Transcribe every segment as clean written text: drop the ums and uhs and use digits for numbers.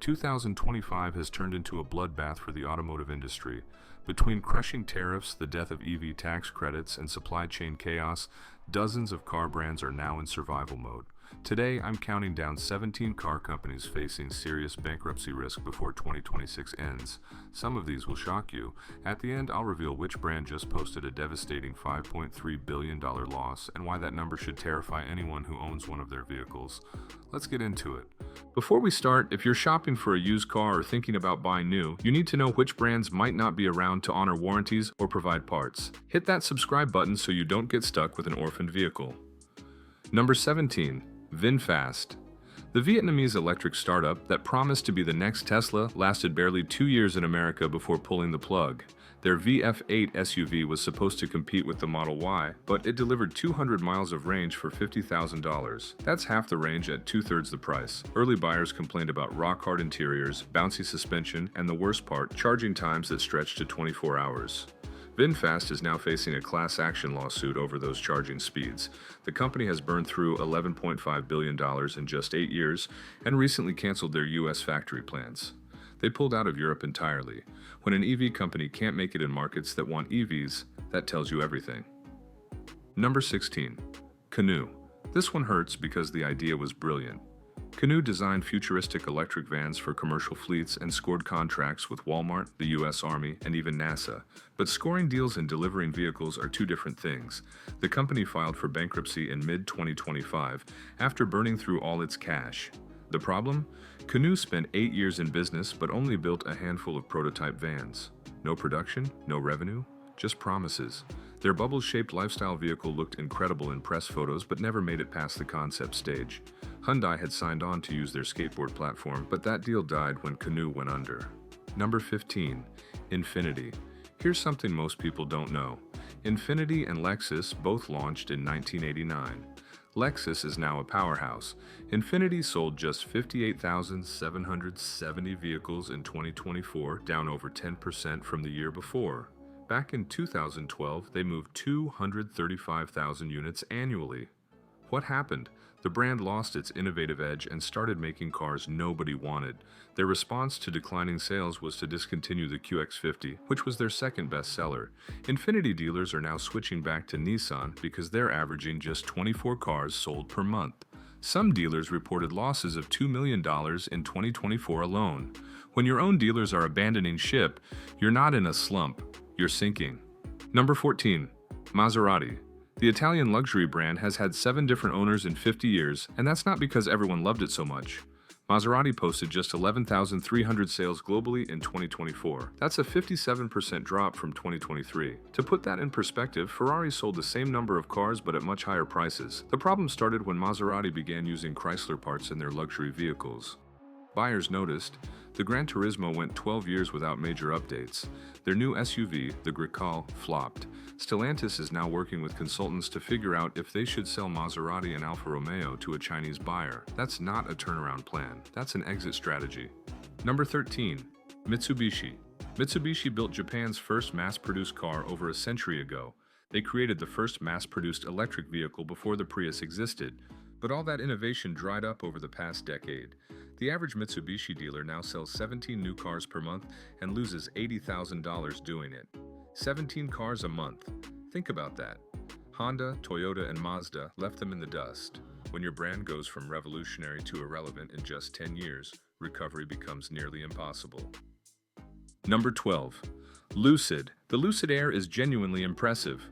2025 has turned into a bloodbath for the automotive industry. Between crushing tariffs, the death of EV tax credits, and supply chain chaos, dozens of car brands are now in survival mode. Today, I'm counting down 17 car companies facing serious bankruptcy risk before 2026 ends. Some of these will shock you. At the end, I'll reveal which brand just posted a devastating $5.3 billion loss and why that number should terrify anyone who owns one of their vehicles. Let's get into it. Before we start, if you're shopping for a used car or thinking about buying new, you need to know which brands might not be around to honor warranties or provide parts. Hit that subscribe button so you don't get stuck with an orphaned vehicle. Number 17. VinFast. The Vietnamese electric startup that promised to be the next Tesla lasted barely 2 years in America before pulling the plug. Their VF8 SUV was supposed to compete with the Model Y, but it delivered 200 miles of range for $50,000. That's half the range at two-thirds the price. Early buyers complained about rock-hard interiors, bouncy suspension, and the worst part, charging times that stretched to 24 hours. VinFast is now facing a class action lawsuit over those charging speeds. The company has burned through $11.5 billion in just 8 years and recently canceled their U.S. factory plans. They pulled out of Europe entirely. When an EV company can't make it in markets that want EVs, that tells you everything. Number 16. Canoo. This one hurts because the idea was brilliant. Canoo designed futuristic electric vans for commercial fleets and scored contracts with Walmart, the U.S. Army, and even NASA. But scoring deals and delivering vehicles are two different things. The company filed for bankruptcy in mid-2025 after burning through all its cash. The problem? Canoo spent 8 years in business but only built a handful of prototype vans. No production, no revenue, just promises. Their bubble-shaped lifestyle vehicle looked incredible in press photos but never made it past the concept stage. Hyundai had signed on to use their skateboard platform, but that deal died when Canoo went under. Number 15. Infiniti. Here's something most people don't know. Infiniti and Lexus both launched in 1989. Lexus is now a powerhouse. Infiniti sold just 58,770 vehicles in 2024, down over 10% from the year before. Back in 2012, they moved 235,000 units annually. What happened? The brand lost its innovative edge and started making cars nobody wanted. Their response to declining sales was to discontinue the QX50, which was their second bestseller. Infiniti dealers are now switching back to Nissan because they're averaging just 24 cars sold per month. Some dealers reported losses of $2 million in 2024 alone. When your own dealers are abandoning ship, you're not in a slump, you're sinking. Number 14. Maserati. The Italian luxury brand has had 7 different owners in 50 years, and that's not because everyone loved it so much. Maserati posted just 11,300 sales globally in 2024. That's a 57% drop from 2023. To put that in perspective, Ferrari sold the same number of cars but at much higher prices. The problem started when Maserati began using Chrysler parts in their luxury vehicles. Buyers noticed. The Gran Turismo went 12 years without major updates. Their new SUV, the Grecale, flopped. Stellantis is now working with consultants to figure out if they should sell Maserati and Alfa Romeo to a Chinese buyer. That's not a turnaround plan. That's an exit strategy. Number 13. Mitsubishi. Mitsubishi built Japan's first mass-produced car over a century ago. They created the first mass-produced electric vehicle before the Prius existed. But all that innovation dried up over the past decade. The average Mitsubishi dealer now sells 17 new cars per month and loses $80,000 doing it. 17 cars a month. Think about that. Honda, Toyota, and Mazda left them in the dust. When your brand goes from revolutionary to irrelevant in just 10 years, recovery becomes nearly impossible. Number 12. Lucid. The Lucid Air is genuinely impressive.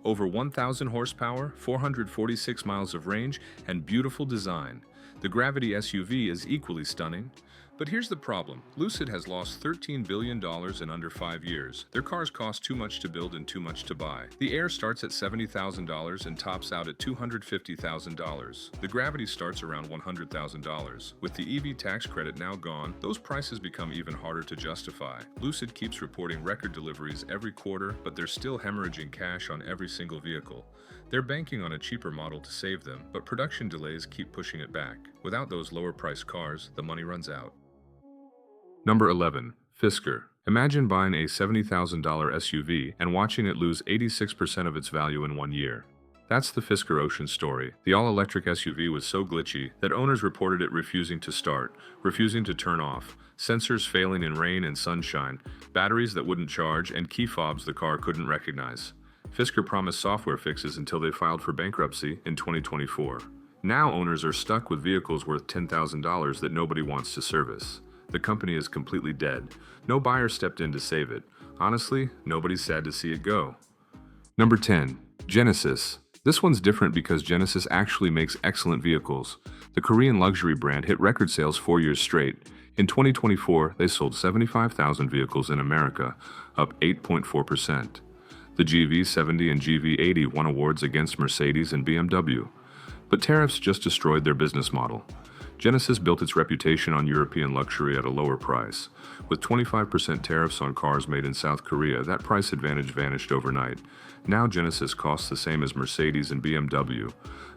Over 1,000 horsepower, 446 miles of range, and beautiful design. The Gravity SUV is equally stunning. But here's the problem. Lucid has lost $13 billion in under 5 years. Their cars cost too much to build and too much to buy. The Air starts at $70,000 and tops out at $250,000. The Gravity starts around $100,000. With the EV tax credit now gone, those prices become even harder to justify. Lucid keeps reporting record deliveries every quarter, but they're still hemorrhaging cash on every single vehicle. They're banking on a cheaper model to save them, but production delays keep pushing it back. Without those lower-priced cars, the money runs out. Number 11. Fisker. Imagine buying a $70,000 SUV and watching it lose 86% of its value in 1 year. That's the Fisker Ocean story. The all-electric SUV was so glitchy that owners reported it refusing to start, refusing to turn off, sensors failing in rain and sunshine, batteries that wouldn't charge, and key fobs the car couldn't recognize. Fisker promised software fixes until they filed for bankruptcy in 2024. Now owners are stuck with vehicles worth $10,000 that nobody wants to service. The company is completely dead. No buyer stepped in to save it. Honestly, nobody's sad to see it go. Number 10. Genesis. This one's different because Genesis actually makes excellent vehicles. The Korean luxury brand hit record sales 4 years straight. In 2024, they sold 75,000 vehicles in America, up 8.4%. The GV70 and GV80 won awards against Mercedes and BMW. But tariffs just destroyed their business model. Genesis built its reputation on European luxury at a lower price. With 25% tariffs on cars made in South Korea, that price advantage vanished overnight. Now Genesis costs the same as Mercedes and BMW.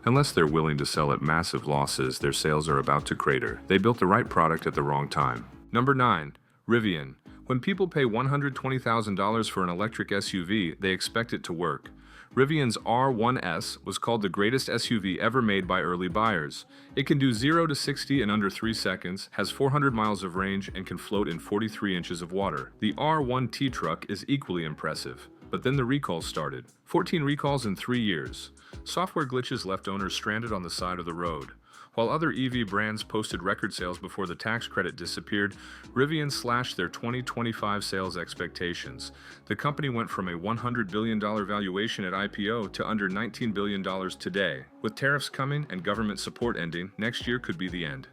Unless they're willing to sell at massive losses, their sales are about to crater. They built the right product at the wrong time. Number 9. Rivian. When people pay $120,000 for an electric SUV, they expect it to work. Rivian's R1S was called the greatest SUV ever made by early buyers. It can do 0 to 60 in under 3 seconds, has 400 miles of range, and can float in 43 inches of water. The R1T truck is equally impressive. But then the recalls started. 14 recalls in 3 years. Software glitches left owners stranded on the side of the road. While other EV brands posted record sales before the tax credit disappeared, Rivian slashed their 2025 sales expectations. The company went from a $100 billion valuation at IPO to under $19 billion today. With tariffs coming and government support ending, next year could be the end.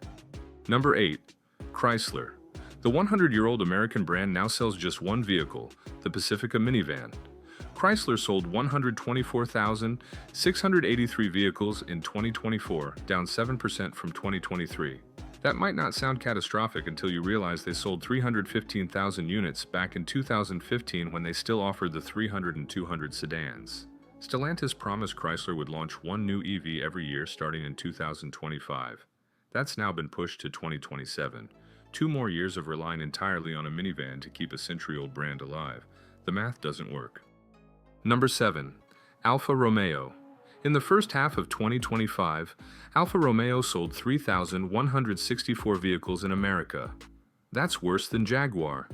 Number 8. Chrysler. The 100-year-old American brand now sells just one vehicle, the Pacifica minivan. Chrysler sold 124,683 vehicles in 2024, down 7% from 2023. That might not sound catastrophic until you realize they sold 315,000 units back in 2015 when they still offered the 300 and 200 sedans. Stellantis promised Chrysler would launch one new EV every year starting in 2025. That's now been pushed to 2027. 2 more years of relying entirely on a minivan to keep a century-old brand alive. The math doesn't work. Number 7. Alfa Romeo. In the first half of 2025, Alfa Romeo sold 3,164 vehicles in America. That's worse than Jaguar.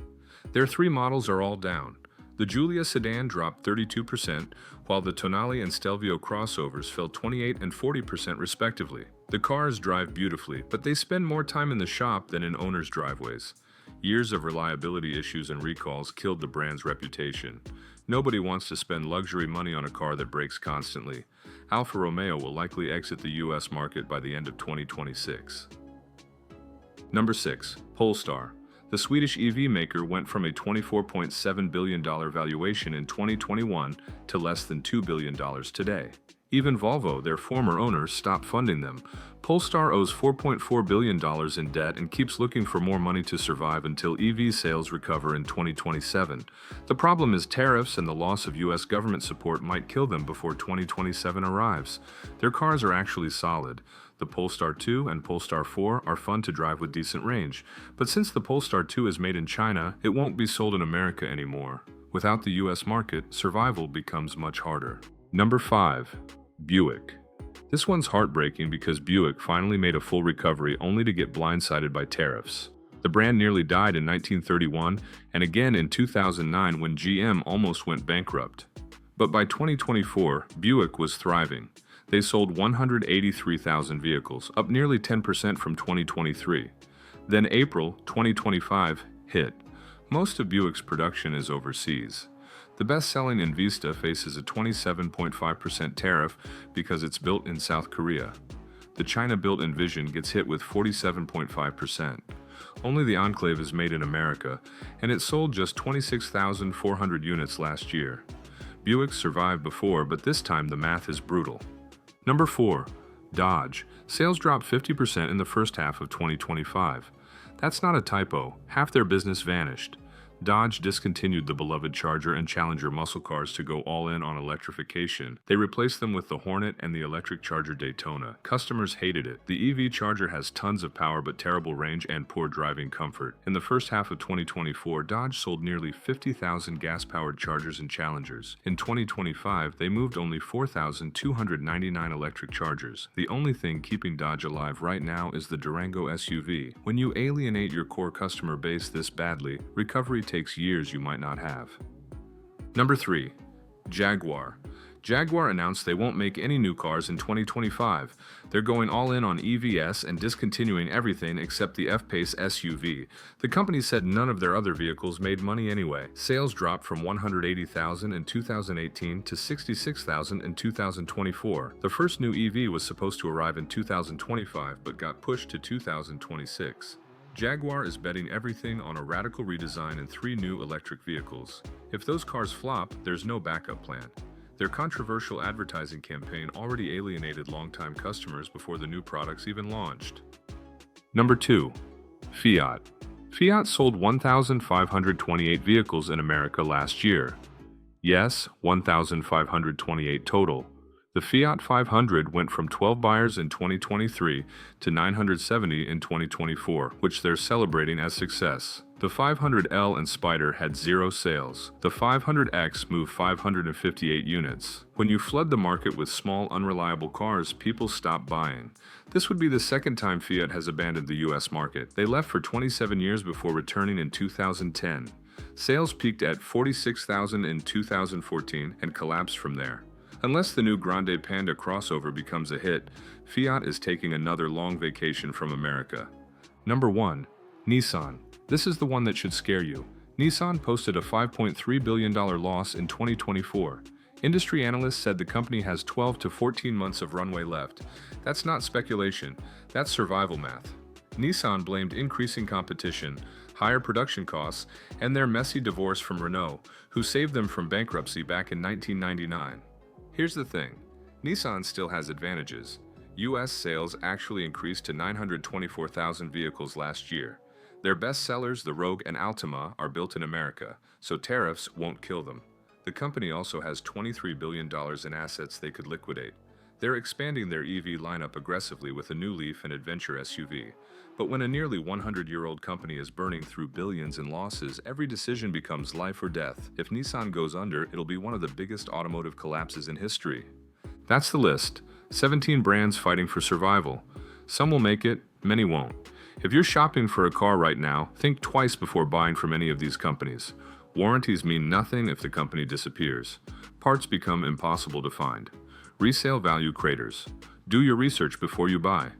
Their 3 models are all down. The Giulia sedan dropped 32%, while the Tonale and Stelvio crossovers fell 28% and 40% respectively. The cars drive beautifully, but they spend more time in the shop than in owners' driveways. Years of reliability issues and recalls killed the brand's reputation. Nobody wants to spend luxury money on a car that breaks constantly. Alfa Romeo will likely exit the US market by the end of 2026. Number 6. Polestar. The Swedish EV maker went from a $24.7 billion valuation in 2021 to less than $2 billion today. Even Volvo, their former owner, stopped funding them. Polestar owes $4.4 billion in debt and keeps looking for more money to survive until EV sales recover in 2027. The problem is tariffs and the loss of US government support might kill them before 2027 arrives. Their cars are actually solid. The Polestar 2 and Polestar 4 are fun to drive with decent range, but since the Polestar 2 is made in China, it won't be sold in America anymore. Without the US market, survival becomes much harder. Number 5. Buick. This one's heartbreaking because Buick finally made a full recovery only to get blindsided by tariffs. The brand nearly died in 1931 and again in 2009 when GM almost went bankrupt. But by 2024, Buick was thriving. They sold 183,000 vehicles, up nearly 10% from 2023. Then April 2025 hit. Most of Buick's production is overseas. The best-selling Invista faces a 27.5% tariff because it's built in South Korea. The China-built Envision gets hit with 47.5%. Only the Enclave is made in America, and it sold just 26,400 units last year. Buick survived before, but this time the math is brutal. Number 4. Dodge. Sales dropped 50% in the first half of 2025. That's not a typo. Half their business vanished. Dodge discontinued the beloved Charger and Challenger muscle cars to go all in on electrification. They replaced them with the Hornet and the electric Charger Daytona. Customers hated it. The EV Charger has tons of power but terrible range and poor driving comfort. In the first half of 2024, Dodge sold nearly 50,000 gas-powered Chargers and Challengers. In 2025, they moved only 4,299 electric Chargers. The only thing keeping Dodge alive right now is the Durango SUV. When you alienate your core customer base this badly, recovery takes years you might not have. Number 3. Jaguar. Jaguar announced they won't make any new cars in 2025. They're going all in on EVs and discontinuing everything except the F-Pace SUV. The company said none of their other vehicles made money anyway. Sales dropped from 180,000 in 2018 to 66,000 in 2024. The first new EV was supposed to arrive in 2025 but got pushed to 2026. Jaguar is betting everything on a radical redesign and 3 new electric vehicles. If those cars flop, there's no backup plan. Their controversial advertising campaign already alienated longtime customers before the new products even launched. Number 2. Fiat. Fiat sold 1,528 vehicles in America last year. Yes, 1,528 total. The Fiat 500 went from 12 buyers in 2023 to 970 in 2024, which they're celebrating as success. The 500L and Spider had 0 sales. The 500X moved 558 units. When you flood the market with small, unreliable cars, people stop buying. This would be the second time Fiat has abandoned the US market. They left for 27 years before returning in 2010. Sales peaked at 46,000 in 2014 and collapsed from there. Unless the new Grande Panda crossover becomes a hit, Fiat is taking another long vacation from America. Number 1. Nissan. This is the one that should scare you. Nissan posted a $5.3 billion loss in 2024. Industry analysts said the company has 12 to 14 months of runway left. That's not speculation, that's survival math. Nissan blamed increasing competition, higher production costs, and their messy divorce from Renault, who saved them from bankruptcy back in 1999. Here's the thing, Nissan still has advantages. US sales actually increased to 924,000 vehicles last year. Their best sellers, the Rogue and Altima, are built in America, so tariffs won't kill them. The company also has $23 billion in assets they could liquidate. They're expanding their EV lineup aggressively with a new Leaf and Adventure SUV. But when a nearly 100-year-old company is burning through billions in losses, every decision becomes life or death. If Nissan goes under, it'll be one of the biggest automotive collapses in history. That's the list. 17 brands fighting for survival. Some will make it, many won't. If you're shopping for a car right now, think twice before buying from any of these companies. Warranties mean nothing if the company disappears. Parts become impossible to find. Resale value craters. Do your research before you buy.